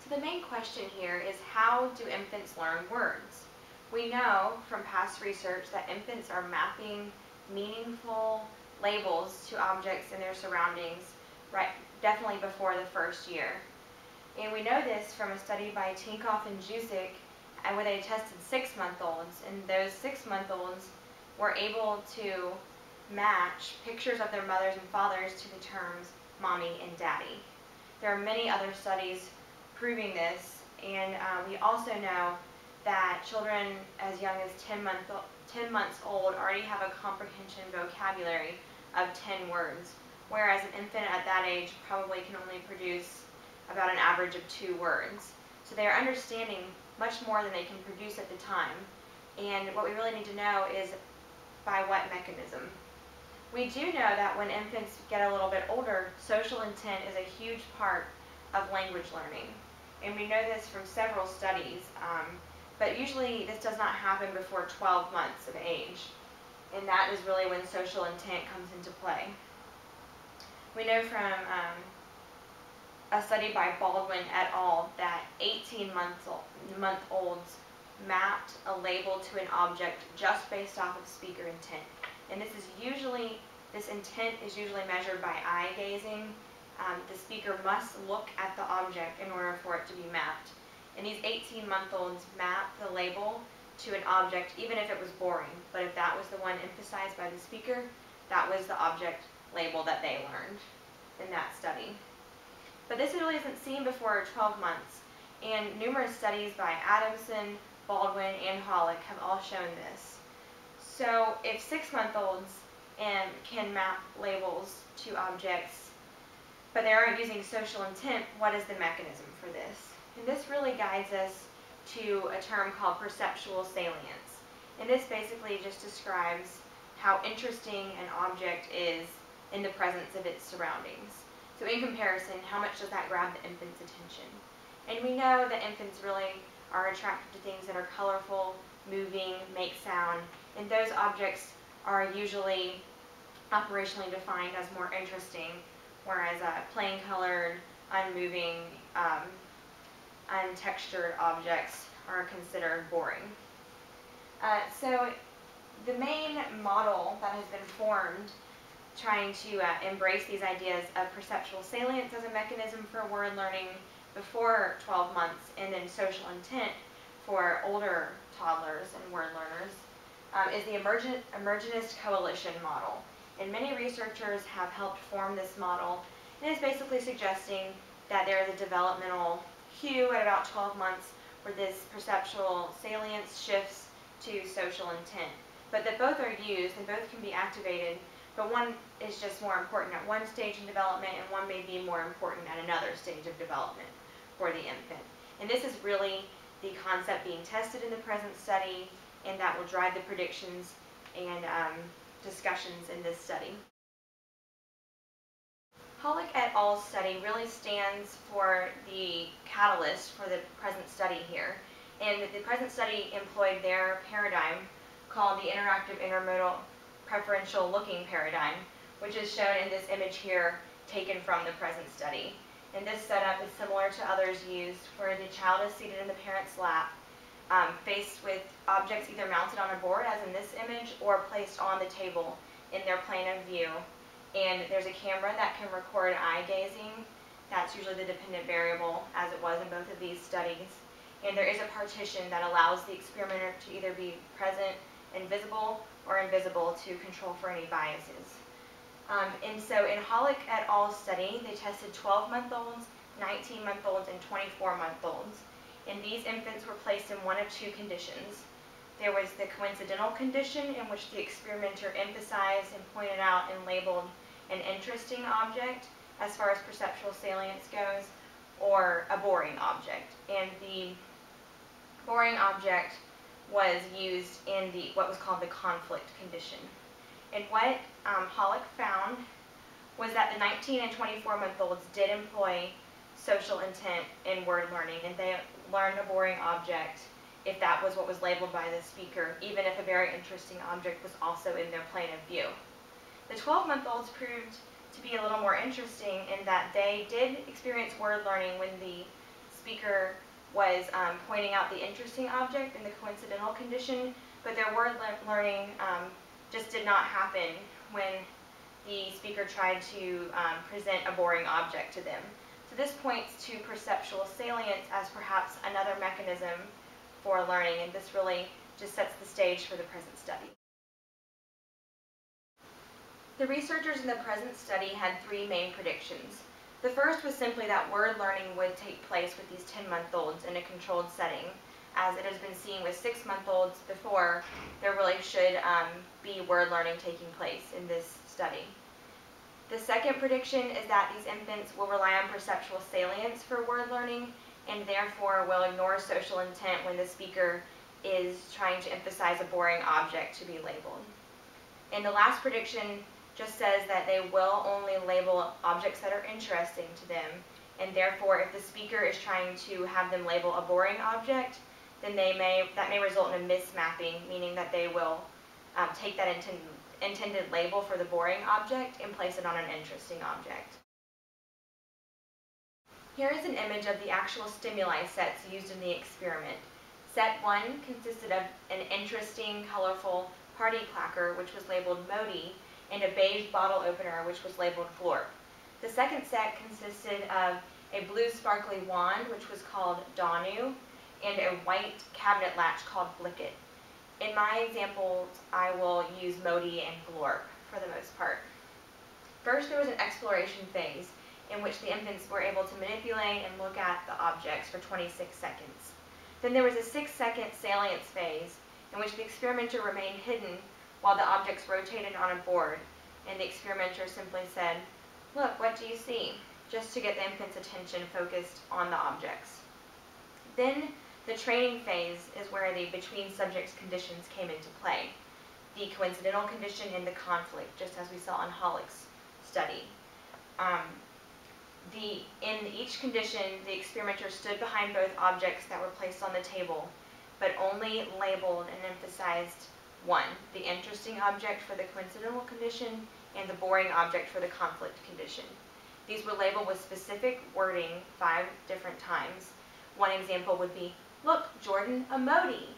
So the main question here is, how do infants learn words? We know from past research that infants are mapping meaningful labels to objects in their surroundings definitely before the first year. And we know this from a study by Tinkoff and Jusic, where they tested 6-month-olds, and those 6-month-olds were able to match pictures of their mothers and fathers to the terms mommy and daddy. There are many other studies proving this, and we also know that children as young as 10 months old already have a comprehension vocabulary of 10 words, whereas an infant at that age probably can only produce about an average of 2 words. So they are understanding much more than they can produce at the time. And what we really need to know is by what mechanism. We do know that when infants get a little bit older, social intent is a huge part of language learning. And we know this from several studies, but usually this does not happen before 12 months of age. And that is really when social intent comes into play. We know from a study by Baldwin et al. That 18-month-olds mapped a label to an object just based off of speaker intent. And this intent is usually measured by eye gazing. The speaker must look at the object in order for it to be mapped. And these 18-month-olds map the label to an object even if it was boring. But if that was the one emphasized by the speaker, that was the object label that they learned in that study. But this really isn't seen before 12 months. And numerous studies by Adamson, Baldwin, and Hollick have all shown this. So if 6-month-olds can map labels to objects, but they aren't using social intent, what is the mechanism for this? And this really guides us to a term called perceptual salience. And this basically just describes how interesting an object is in the presence of its surroundings. So in comparison, how much does that grab the infant's attention? And we know that infants really are attracted to things that are colorful, moving, make sound, and those objects are usually operationally defined as more interesting, whereas plain colored, unmoving, untextured objects are considered boring. So the main model that has been formed trying to embrace these ideas of perceptual salience as a mechanism for word learning before 12 months, and then social intent for older toddlers and word learners, is the emergenist coalition model. And many researchers have helped form this model, and it's basically suggesting that there is a developmental cue at about 12 months where this perceptual salience shifts to social intent. But that both are used and both can be activated, but one is just more important at one stage in development, and one may be more important at another stage of development for the infant. And this is really the concept being tested in the present study, and that will drive the predictions and discussions in this study. Hollick et al. Study really stands for the catalyst for the present study here. And the present study employed their paradigm called the interactive intermodal preferential looking paradigm, which is shown in this image here taken from the present study. And this setup is similar to others used, where the child is seated in the parent's lap, faced with objects either mounted on a board, as in this image, or placed on the table in their plane of view. And there's a camera that can record eye gazing. That's usually the dependent variable, as it was in both of these studies. And there is a partition that allows the experimenter to either be present and visible or invisible to control for any biases. And so in Hollick et al. Study, they tested 12-month-olds, 19-month-olds, and 24-month-olds. And these infants were placed in one of two conditions. There was the coincidental condition, in which the experimenter emphasized and pointed out and labeled an interesting object as far as perceptual salience goes, or a boring object. And the boring object was used in what was called the conflict condition. And what Hollick found was that the 19 and 24-month-olds did employ social intent in word learning, and they learned a boring object if that was what was labeled by the speaker, even if a very interesting object was also in their plane of view. The 12-month-olds proved to be a little more interesting in that they did experience word learning when the speaker was pointing out the interesting object in the coincidental condition, but their word learning just did not happen when the speaker tried to present a boring object to them. So this points to perceptual salience as perhaps another mechanism for learning, and this really just sets the stage for the present study. The researchers in the present study had three main predictions. The first was simply that word learning would take place with these 10-month-olds in a controlled setting. As it has been seen with 6-month-olds before, there really should be word learning taking place in this study. The second prediction is that these infants will rely on perceptual salience for word learning and therefore will ignore social intent when the speaker is trying to emphasize a boring object to be labeled. And the last prediction just says that they will only label objects that are interesting to them, and therefore if the speaker is trying to have them label a boring object, then that may result in a mismapping, meaning that they will take that intended label for the boring object and place it on an interesting object. Here is an image of the actual stimuli sets used in the experiment. Set 1 consisted of an interesting, colorful party clacker, which was labeled Modi, and a beige bottle opener, which was labeled Glorp. The second set consisted of a blue sparkly wand, which was called Danu, and a white cabinet latch called Blicket. In my examples, I will use Modi and Glorp for the most part. First, there was an exploration phase in which the infants were able to manipulate and look at the objects for 26 seconds. Then there was a 6-second salience phase in which the experimenter remained hidden while the objects rotated on a board, and the experimenter simply said, "Look, what do you see?" just to get the infant's attention focused on the objects. Then the training phase is where the between subjects conditions came into play. The coincidental condition and the conflict, just as we saw in Hollick's study. In each condition, the experimenter stood behind both objects that were placed on the table, but only labeled and emphasized one, the interesting object for the coincidental condition and the boring object for the conflict condition. These were labeled with specific wording 5 different times. One example would be, "Look, Jordan, a Modi,"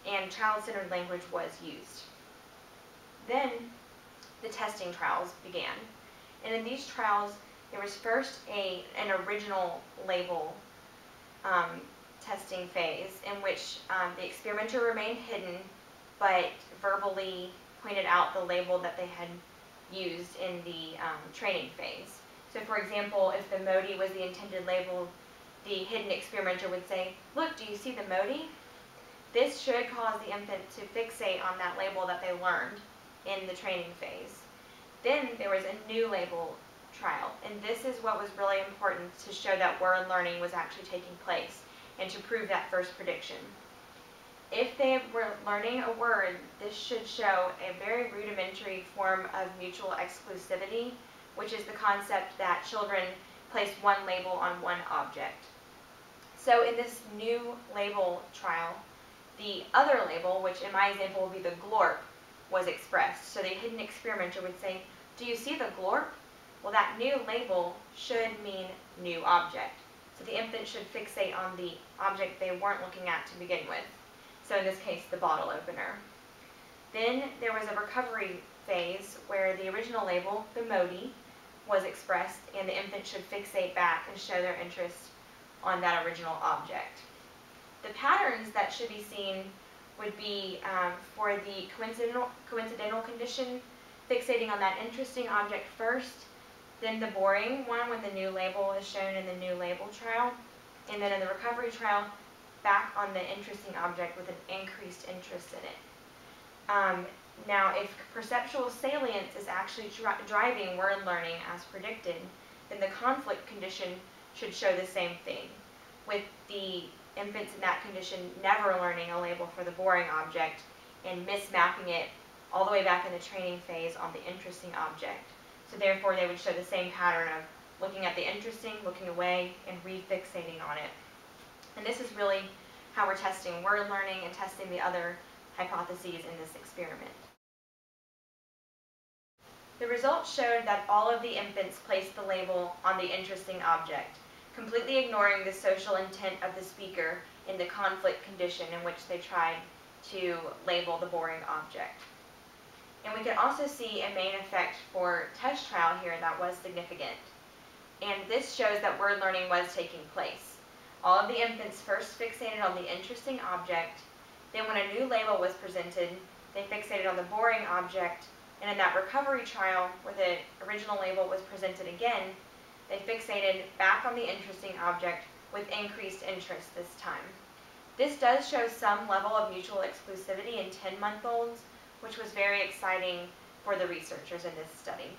and child-centered language was used. Then the testing trials began, and in these trials there was first an original label testing phase in which the experimenter remained hidden but verbally pointed out the label that they had used in the training phase. So for example, if the Modi was the intended label, the hidden experimenter would say, "Look, do you see the Modi?" This should cause the infant to fixate on that label that they learned in the training phase. Then there was a new label trial, and this is what was really important to show that word learning was actually taking place and to prove that first prediction. If they were learning a word, this should show a very rudimentary form of mutual exclusivity, which is the concept that children place one label on one object. So in this new label trial, the other label, which in my example will be the Glorp, was expressed. So the hidden experimenter would say, "Do you see the Glorp?" Well, that new label should mean new object. So the infant should fixate on the object they weren't looking at to begin with. So in this case, the bottle opener. Then there was a recovery phase where the original label, the Modi, was expressed, and the infant should fixate back and show their interest on that original object. The patterns that should be seen would be for the coincidental condition, fixating on that interesting object first, then the boring one when the new label is shown in the new label trial, and then in the recovery trial, back on the interesting object with an increased interest in it. Now, if perceptual salience is actually driving word learning as predicted, then the conflict condition should show the same thing, with the infants in that condition never learning a label for the boring object and mismapping it all the way back in the training phase on the interesting object. So therefore, they would show the same pattern of looking at the interesting, looking away, and refixating on it. And this is really how we're testing word learning and testing the other hypotheses in this experiment. The results showed that all of the infants placed the label on the interesting object, completely ignoring the social intent of the speaker in the conflict condition in which they tried to label the boring object. And we can also see a main effect for test trial here that was significant. And this shows that word learning was taking place. All of the infants first fixated on the interesting object, then when a new label was presented, they fixated on the boring object, and in that recovery trial where the original label was presented again, they fixated back on the interesting object with increased interest this time. This does show some level of mutual exclusivity in 10-month-olds, which was very exciting for the researchers in this study.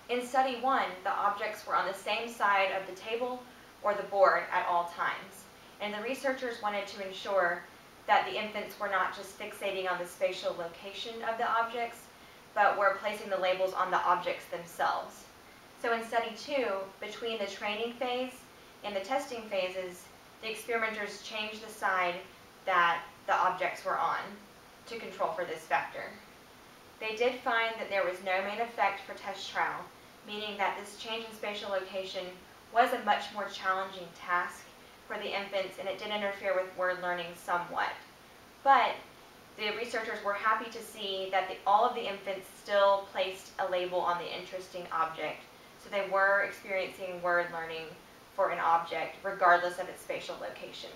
In study 1, the objects were on the same side of the table or the board at all times, and the researchers wanted to ensure that the infants were not just fixating on the spatial location of the objects, but were placing the labels on the objects themselves. So in study 2, between the training phase and the testing phases, the experimenters changed the side that the objects were on to control for this factor. They did find that there was no main effect for test trial, meaning that this change in spatial location was a much more challenging task for the infants, and it did interfere with word learning somewhat. But the researchers were happy to see that all of the infants still placed a label on the interesting object, so they were experiencing word learning for an object regardless of its spatial location.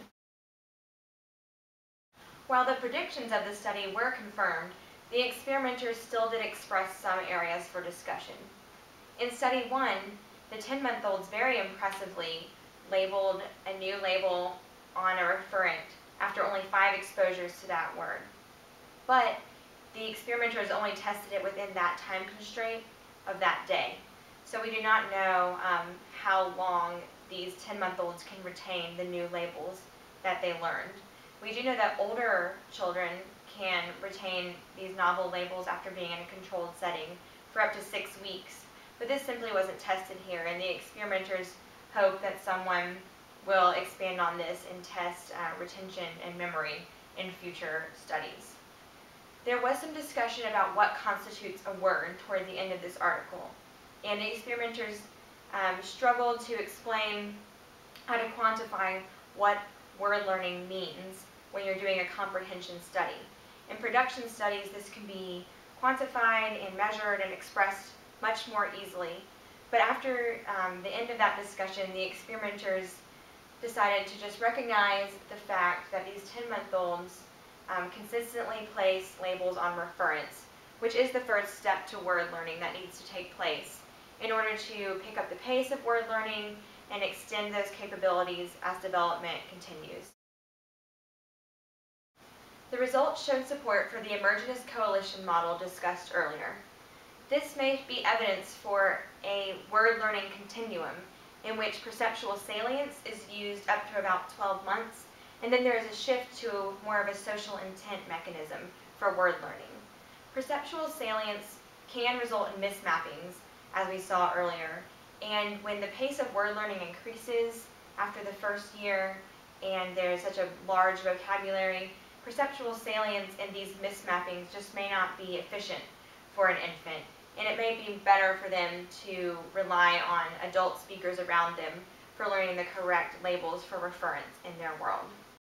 While the predictions of the study were confirmed, the experimenters still did express some areas for discussion. In study 1, the 10-month-olds very impressively labeled a new label on a referent after only 5 exposures to that word. But the experimenters only tested it within that time constraint of that day. So we do not know how long these 10-month-olds can retain the new labels that they learned. We do know that older children can retain these novel labels after being in a controlled setting for up to 6 weeks, but this simply wasn't tested here, and the experimenters hope that someone will expand on this and test retention and memory in future studies. There was some discussion about what constitutes a word toward the end of this article, and the experimenters struggled to explain how to quantify what word learning means when you're doing a comprehension study. In production studies, this can be quantified and measured and expressed much more easily. But after the end of that discussion, the experimenters decided to just recognize the fact that these 10-month-olds consistently place labels on referents, which is the first step to word learning that needs to take place in order to pick up the pace of word learning and extend those capabilities as development continues. The results showed support for the Emergenist Coalition model discussed earlier. This may be evidence for a word learning continuum in which perceptual salience is used up to about 12 months, and then there is a shift to more of a social intent mechanism for word learning. Perceptual salience can result in mismappings, as we saw earlier, and when the pace of word learning increases after the first year and there's such a large vocabulary, perceptual salience in these mismappings just may not be efficient for an infant, and it may be better for them to rely on adult speakers around them for learning the correct labels for referents in their world.